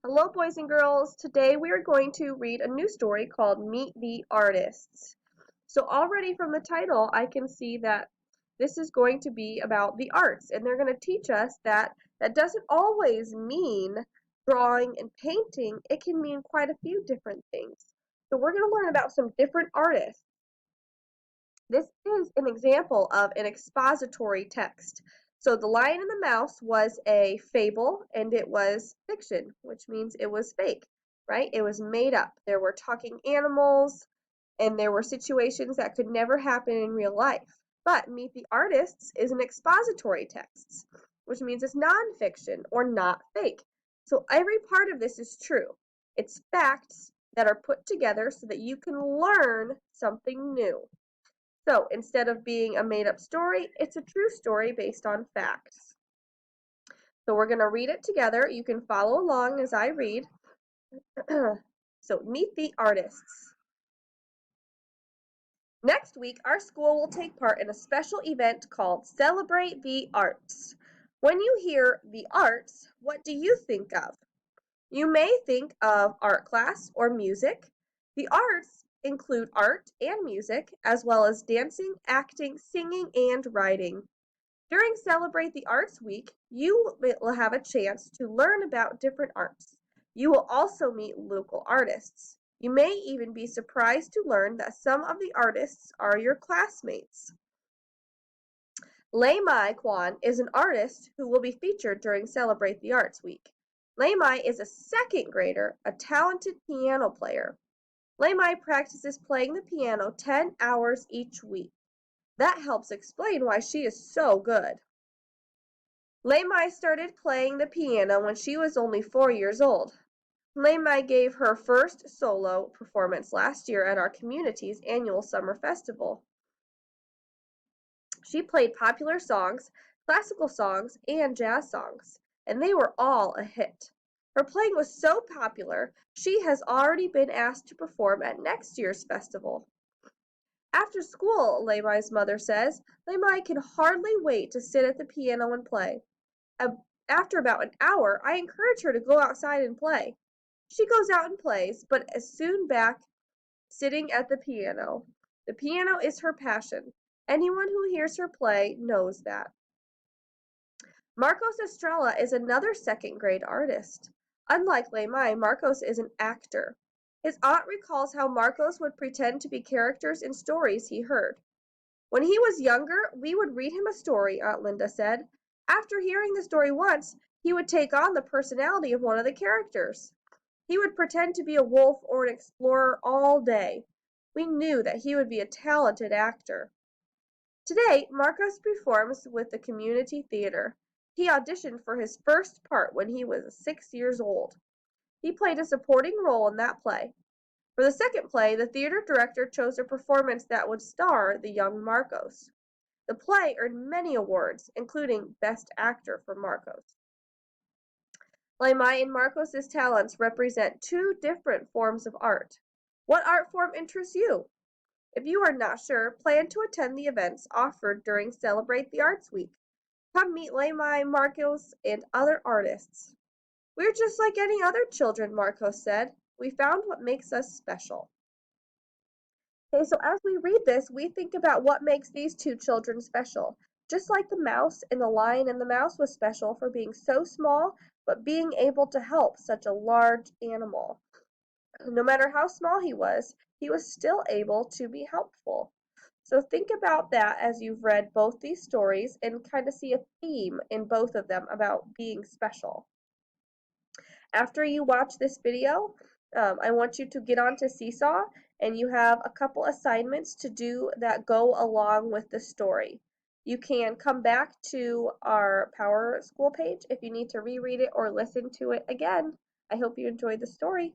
Hello, boys and girls. Today we are going to read a new story called Meet the Artists. So, already from the title, I can see that this is going to be about the arts, and they're going to teach us that that doesn't always mean drawing and painting, it can mean quite a few different things. So, we're going to learn about some different artists. This is an example of an expository text. So The Lion and the Mouse was a fable and it was fiction, which means it was fake, right? It was made up. There were talking animals and there were situations that could never happen in real life. But Meet the Artists is an expository text, which means it's nonfiction or not fake. So every part of this is true. It's facts that are put together so that you can learn something new. So instead of being a made up story, it's a true story based on facts. So we're going to read it together. You can follow along as I read. So meet the artists. Next week, our school will take part in a special event called Celebrate the Arts. When you hear the arts, what do you think of? You may think of art class or music. The arts include art and music, as well as dancing, acting, singing, and writing. During Celebrate the Arts Week, you will have a chance to learn about different arts. You will also meet local artists. You may even be surprised to learn that some of the artists are your classmates. Lei Mai Kwan is an artist who will be featured during Celebrate the Arts Week. Lei Mai is a second grader, a talented piano player. Lei Mai practices playing the piano 10 hours each week. That helps explain why she is so good. Lei Mai started playing the piano when she was only 4 years old. Lei Mai gave her first solo performance last year at our community's annual summer festival. She played popular songs, classical songs, and jazz songs, and they were all a hit. Her playing was so popular, she has already been asked to perform at next year's festival. After school, Lei Mai's mother says, Lei Mai can hardly wait to sit at the piano and play. After about an hour, I encourage her to go outside and play. She goes out and plays, but is soon back sitting at the piano. The piano is her passion. Anyone who hears her play knows that. Marcos Estrella is another second grade artist. Unlike Lei Mai, Marcos is an actor. His aunt recalls how Marcos would pretend to be characters in stories he heard. When he was younger, we would read him a story, Aunt Linda said. After hearing the story once, he would take on the personality of one of the characters. He would pretend to be a wolf or an explorer all day. We knew that he would be a talented actor. Today, Marcos performs with the community theater. He auditioned for his first part when he was 6 years old. He played a supporting role in that play. For the second play, the theater director chose a performance that would star the young Marcos. The play earned many awards, including Best Actor for Marcos. Lei Mai and Marcos' talents represent two different forms of art. What art form interests you? If you are not sure, plan to attend the events offered during Celebrate the Arts Week. Come meet Lei Mai, Marcos, and other artists. We're just like any other children, Marcos said. We found what makes us special. Okay, so as we read this, we think about what makes these two children special. Just like the mouse and the lion and the mouse was special for being so small, but being able to help such a large animal. No matter how small he was still able to be helpful. So think about that as you've read both these stories and kind of see a theme in both of them about being special. After you watch this video, I want you to get onto Seesaw and you have a couple assignments to do that go along with the story. You can come back to our Power School page if you need to reread it or listen to it again. I hope you enjoyed the story.